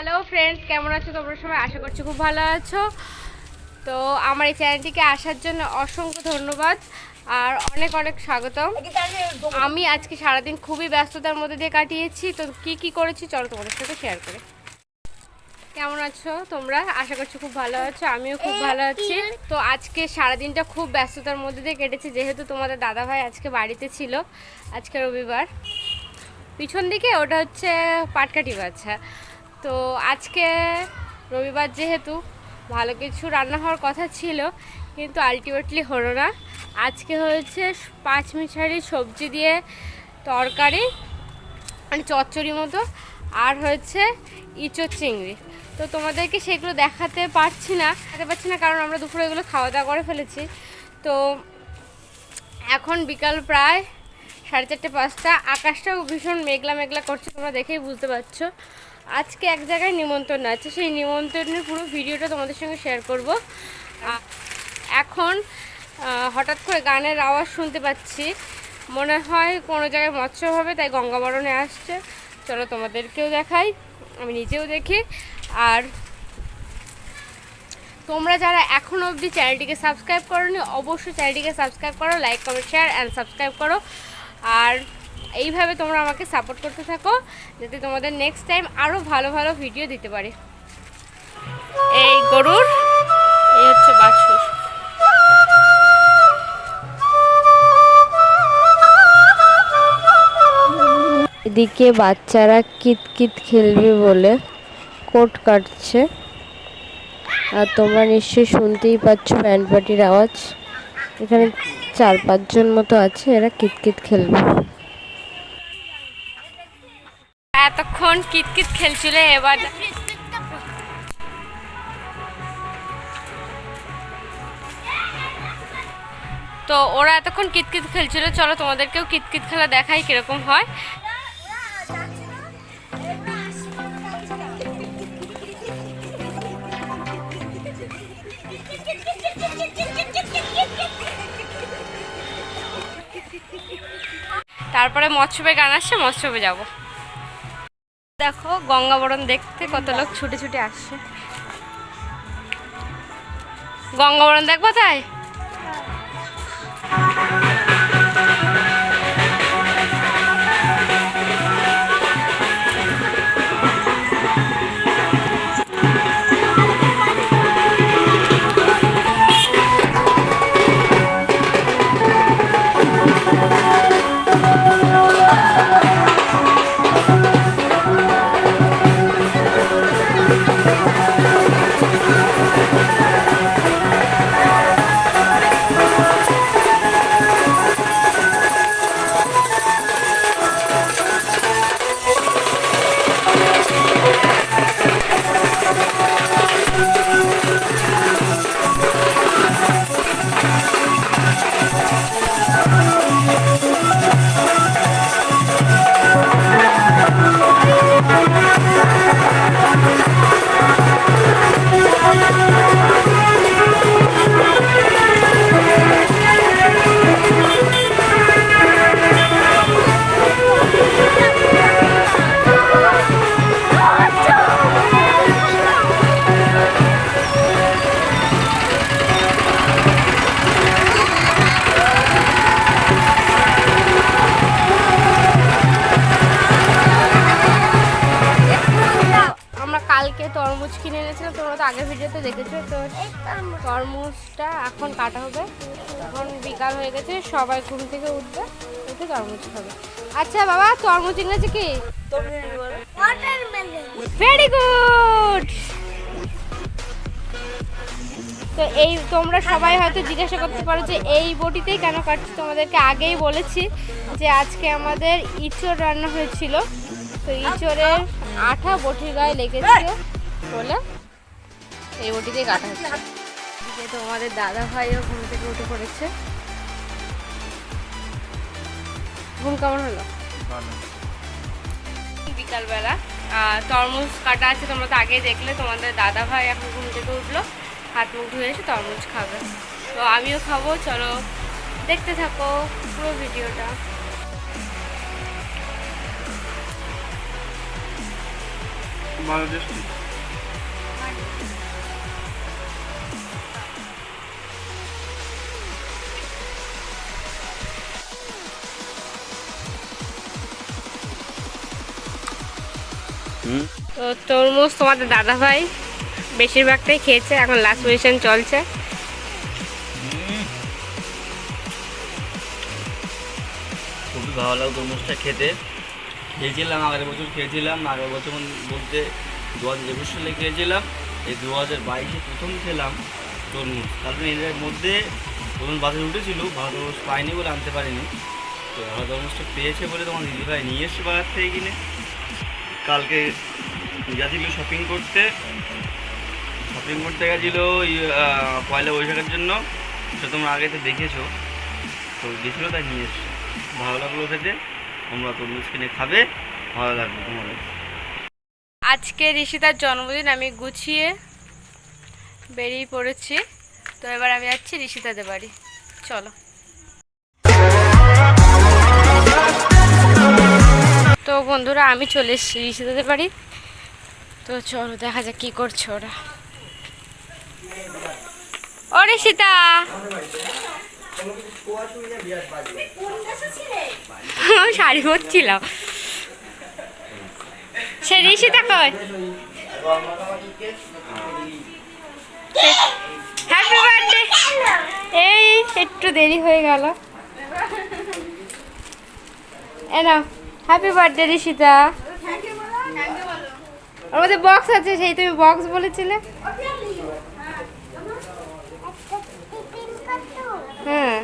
Hello friends, কেমন আছো তোমরা সবাই? আশা করছি খুব ভালো আছো। তো আমার এই চ্যানেলটিকে আসার জন্য অসংখ্য ধন্যবাদ আর অনেক অনেক স্বাগতম। আমি আজকে সারাদিন খুবই ব্যস্ততার মধ্যে দিয়ে কাটিয়েছি। তো কি করেছি চলো তোমাদের সাথে শেয়ার করে। কেমন আছো তোমরা? আশা করছি খুব ভালো আছো, আমিও খুব ভালো আছি। তো আজকে সারাদিনটা খুব ব্যস্ততার মধ্যে দিয়ে কেটেছে, যেহেতু তোমাদের দাদাভাই আজকে বাড়িতে ছিল। আজকে রবিবার, পিছন দিকে ওটা হচ্ছে পাটকাঠি বাচ্চা। তো আজকে রবিবার যেহেতু ভালো কিছু রান্না হওয়ার কথা ছিল, কিন্তু আলটিমেটলি হলো না। আজকে হয়েছে পাঁচমিশালি সবজি দিয়ে তরকারি, মানে চচ্চড়ি মতো, আর হয়েছে ইঁচড় চিংড়ি। তো তোমাদেরকে সেগুলো দেখাতে পারছি না কারণ আমরা দুপুরে এগুলো খাওয়া দাওয়া করে ফেলেছি। তো এখন বিকাল প্রায় 4:30-5টা, আকাশটাও ভীষণ মেঘলা মেঘলা করছে, তোমরা দেখেই বুঝতে পারছো। আজকে এক জায়গায় নিমন্ত্রণ আছে, সেই নিমন্ত্রণের পুরো ভিডিওটা তোমাদের সঙ্গে শেয়ার করব। এখন হঠাৎ করে গানের আওয়াজ শুনতে পাচ্ছি, মনে হয় কোনো জায়গায় মৎস্য হবে, তাই গঙ্গাবরণে আসছে। চলো তোমাদেরকেও দেখাই, আমি নিজেও দেখি। আর তোমরা যারা এখনও অবধি চ্যানেলটিকে সাবস্ক্রাইব করোনি, অবশ্যই চ্যানেলটিকে সাবস্ক্রাইব করো, like comment share and subscribe করো। আর এইভাবে তোমরা আমাকে সাপোর্ট করতে থাকো, যাতে তোমাদের নেক্সট টাইম আরও ভালো ভালো ভিডিও দিতে পারি। এই গরুর এই হচ্ছে বাছুর। এদিকে বাচ্চারা কিতকিত খেলবে বলে কোট কাটছে, আর তোমরা নিশ্চয়ই শুনতেই পাচ্ছ ব্যান্ড পার্টির আওয়াজ। এখানে 4-5 জন মতো আছে, এরা কিতকিত খেলবে। এতক্ষণ কিতকিত খেলছিল, এবার তো ওরা এতক্ষণ কিতকিত খেলছিল। চলো তোমাদেরকেও কিতকিত খেলা দেখাই কিরকম হয়। তারপরে মৎস্যবে গান আসছে, মৎস্যবে যাব। দেখো গঙ্গাবরণ দেখতে কত লোক ছুটে ছুটে আসছে। গঙ্গাবরণ দেখবো তাই। কালকে তরমুজ কিনে এনেছিলাম, তোমরা তো আগের ভিডিওতে দেখেছো। তো তরমুজটা এখন কাটা হবে। এখন বিকাল হয়ে গেছে, সবাই ঘুম থেকে উঠবে, উঠে তরমুজ খাবে। আচ্ছা বাবা, তরমুজ ইংরেজি কি? Very good. তো এই তোমরা সবাই হয়তো জিজ্ঞাসা করতে পারো যে এই বটিতেই কেন কাটছি। তোমাদেরকে আগেই বলেছি যে আজকে আমাদের ইঁচড় রান্না হয়েছিল, তো ইঁচড়ের আঠা বটির গায়ে লেগেছিল বলে এই বটিতেই কাটা হচ্ছে। এদিকে তোমাদের দাদা ভাইও ঘুম থেকে উঠে পড়েছে। ঘুম কেমন হলো? বিকালবেলা তরমুজ কাটা আছে, তোমরা তো আগেই দেখলে। তোমাদের দাদা ভাই এখন ঘুম থেকে উঠলো, হাত মুখ ধুয়ে এসে তরমুজ খাবে, তো আমিও খাবো। চলো দেখতে থাকো পুরো ভিডিওটা। ভালো টেস্টি। তো তরমুজ তোমাদের দাদা ভাই বেশিরভাগটাই খেয়েছে, এখন লাস্ট পজিশন চলছে। খুবই ভালো লাগলো তরমুজটা খেতে। খেয়েছিলাম আগের বছর, খেয়েছিলাম আগের বছর বলতে 2021 সালে খেয়েছিলাম, এই 2022-এ প্রথম খেলাম তরমুজ। তারপরে এর মধ্যে প্রথম বাসে উঠেছিল, ভালো তরমুজ পাইনি বলে আনতে পারিনি। তো ভালো তরমুজটা পেয়েছে বলে তোমার দিদিভাই নিয়ে এসছে বাজার থেকে কিনে। কালকে গেছিল শপিং করতে গেছিল পয়লা বৈশাখের জন্য, সেটা তোমরা আগে তো দেখেছো। তো গেছিলো তাই নিয়ে এসছে, ভালো লাগলো খেতে। তোমরা তরমুজ কিনে খাবে, ভালো লাগবে তোমাদের। আজকে ঋষিতার জন্মদিন, আমি গুছিয়ে বেরিয়ে পড়েছি। তো এবার আমি যাচ্ছি ঋষিতাদের বাড়ি, চলো। তো বন্ধুরা আমি চলে এসেছি ঋষিতাদের বাড়ি। তো চলো দেখা যাক কি করছে ওরা। ও ঋষিতা, শাড়ি পরছিলাম। সে ঋষিতা কই? Happy birthday. এই একটু দেরি হয়ে গেল। এনা হ্যাপি বার্থডে ঋষিতা। ওর মধ্যে বক্স আছে, সেই তুমি বক্স বলেছিলে। হ্যাঁ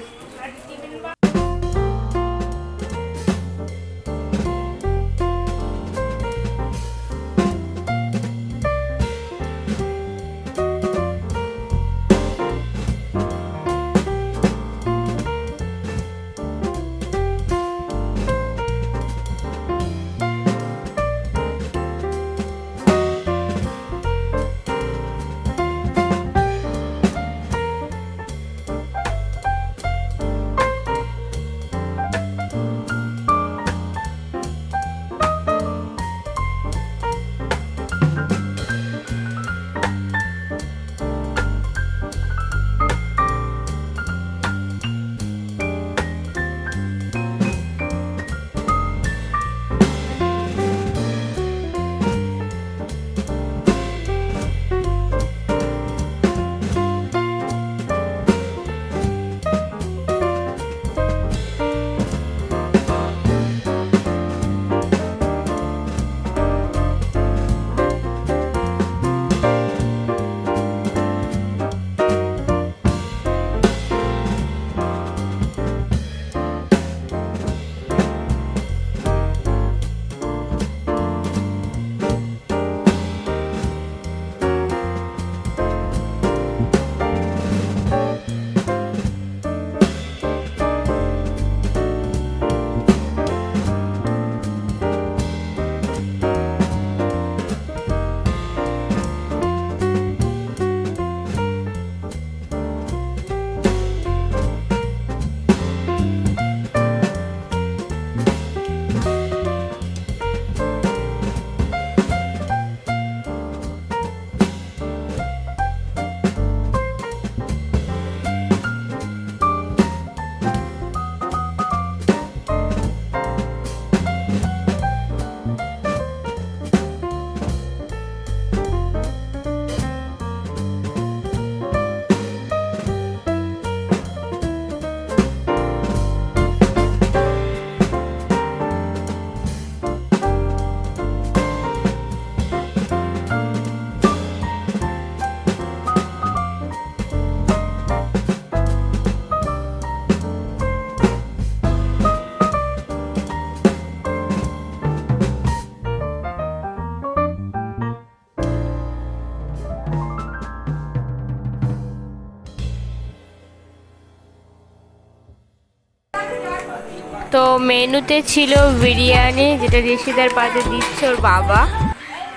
তো মেনুতে ছিল বিরিয়ানি, যেটা ঋষিদার পাতে দিচ্ছে ওর বাবা।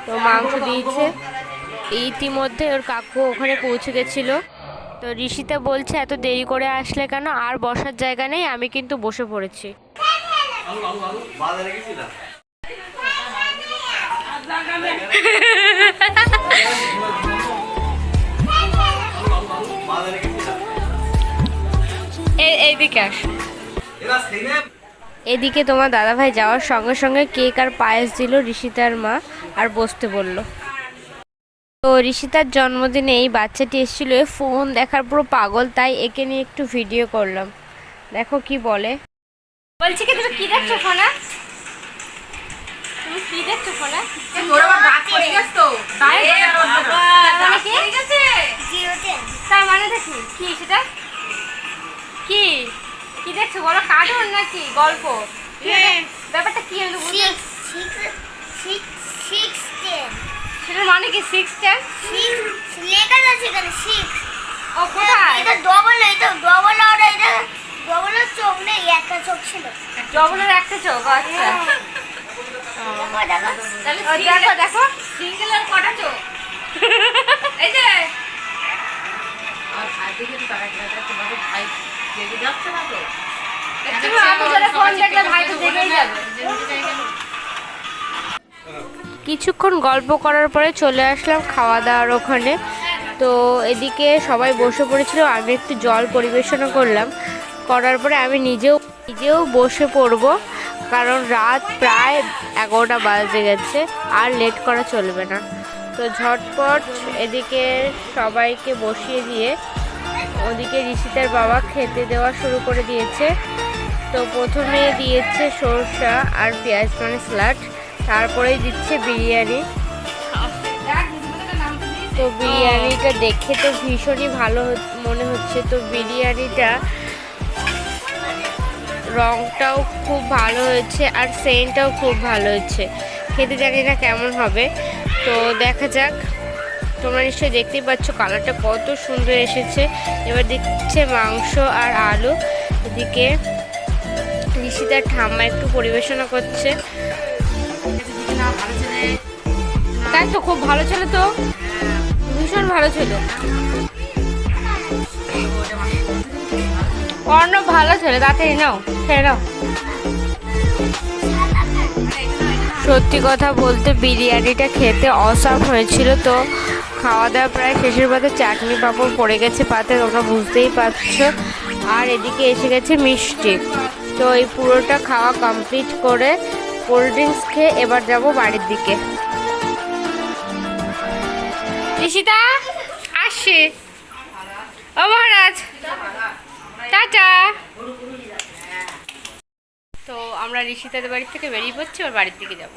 তো মাংস দিয়েছে। ইতিমধ্যে ওর কাকু ওখানে পৌঁছে গেছিলো। তো ঋষিতা বলছে এত দেরি করে আসলে কেন, আর বসার জায়গা নেই, আমি কিন্তু বসে পড়েছি। এইদিকে আস। এদিকে তোমার দাদাভাই যাওয়ার সঙ্গে সঙ্গে কেক আর পায়েস দিল ঋষিতার মা, আর বসতে বলল। তো ঋষিতার জন্মদিনে এই বাচ্চাটি এসেছিল, ফোন দেখার পুরো পাগল, তাই একে নিয়ে একটু ভিডিও করলাম। দেখো কি বলে। বলছি কি তুমি কি দেখছো ফোনে? তুমি কি দেখছো ফোনে? তার মানে দেখি কি সেটা কি কি দেখছো বলো? কার্টুন নাকি গল্প? ব্যাপারটা কি আমি তো বুঝতে। সেটার মানে কি 6-10 লেখা আছে এখানে 6। ও কোথায়? এটা ডবল, এটা ডবল আর এটা ডবলের চোখ নেই, একটা চোখ ছিল। ডবলের একটা চোখ, আচ্ছা। দেখো দেখো তাহলে দেখো দেখো সিঙ্গেলের কটা চোখ? এই যে তুমি এত জোরে ফোন দেখলে ভাই তো দেখেই যাবে। কিছুক্ষণ গল্প করার পরে চলে আসলাম খাওয়া দাওয়ার ওখানে। তো এদিকে সবাই বসে পড়েছিল, আমি একটু জল পরিবেশনা করলাম। করার পরে আমি নিজেও বসে পড়ব, কারণ রাত প্রায় 11টা বাজে গেছে, আর লেট করা চলবে না। তো ঝটপট এদিকে সবাইকে বসিয়ে দিয়ে ওদিকে ঋষিতার বাবা খেতে দেওয়া শুরু করে দিয়েছে। তো প্রথমে দিয়েছে সরষা আর পেঁয়াজ, মানে স্যালাড, তারপরেই দিচ্ছে বিরিয়ানি। তো বিরিয়ানিটা দেখে তো ভীষণই ভালো মনে হচ্ছে। তো বিরিয়ানিটা রংটাও খুব ভালো হয়েছে আর সেন্টটাও খুব ভালো হয়েছে। খেতে জানি না কেমন হবে, তো দেখা যাক। তোমরা নিশ্চয়ই দেখতেই পাচ্ছ কালারটা কত সুন্দর এসেছে। এবার দিচ্ছে মাংস আর আলু। এদিকে ঋষিতার ঠাম্মা একটু পরিবেশনা করছে। তাই তো, খুব ভালো ছিল, তো ভীষণ ভালো ছিল। অর্ণব ভালো ছিল, তাড়াতাড়ি নাও, খেয়ে নাও। সত্যি কথা বলতে বিরিয়ানিটা খেতে অসাম হয়েছিল। তো খাওয়া দাওয়া প্রায় শেষের পাতে, চাটনি পাঁপড় পড়ে গেছে পাতে, তোমরা বুঝতেই পারছো। আর এদিকে এসে গেছে মিষ্টি। তো এই পুরোটা খাওয়া কমপ্লিট করে কোল্ড ড্রিঙ্কস খেয়ে এবার যাব বাড়ির দিকে। ঋষিতা আসছে। ও মহারাজ, টাটা। তো আমরা ঋষিতাদের বাড়ি থেকে বেরিয়ে পড়ছি, ওর বাড়ির দিকে যাব।